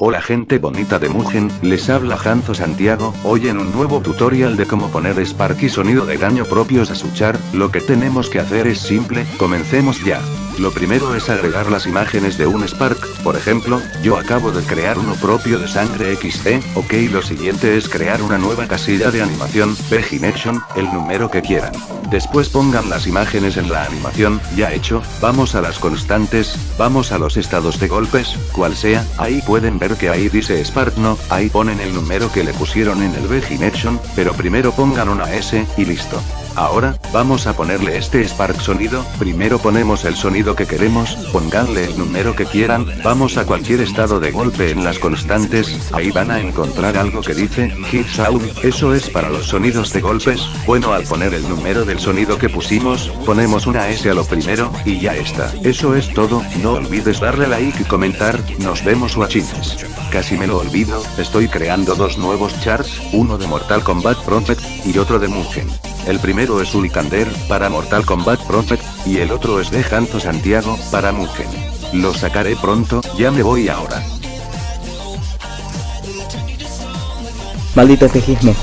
Hola gente bonita de Mugen, les habla Hanzo Santiago, hoy en un nuevo tutorial de cómo poner Spark y sonido de daño propios a su char. Lo que tenemos que hacer es simple, comencemos ya. Lo primero es agregar las imágenes de un Spark, por ejemplo, yo acabo de crear uno propio de sangre XD, ok, lo siguiente es crear una nueva casilla de animación, Pagination, el número que quieran. Después pongan las imágenes en la animación, ya hecho, vamos a las constantes, vamos a los estados de golpes, cual sea, ahí pueden ver que ahí dice Spark no, ahí ponen el número que le pusieron en el Pagination, pero primero pongan una S, y listo. Ahora, vamos a ponerle este Spark sonido, primero ponemos el sonido que queremos, pónganle el número que quieran, vamos a cualquier estado de golpe en las constantes, ahí van a encontrar algo que dice, Hit Sound, eso es para los sonidos de golpes, bueno al poner el número del sonido que pusimos, ponemos una S a lo primero, y ya está, eso es todo, no olvides darle like y comentar, nos vemos guachines. Casi me lo olvido, estoy creando dos nuevos charts, uno de Mortal Kombat Project, y otro de Mugen. El primero es Ulikander, para Mortal Kombat Project, y el otro es de Hanzo Santiago, para Mugen. Lo sacaré pronto, ya me voy ahora. Maldito espejismo.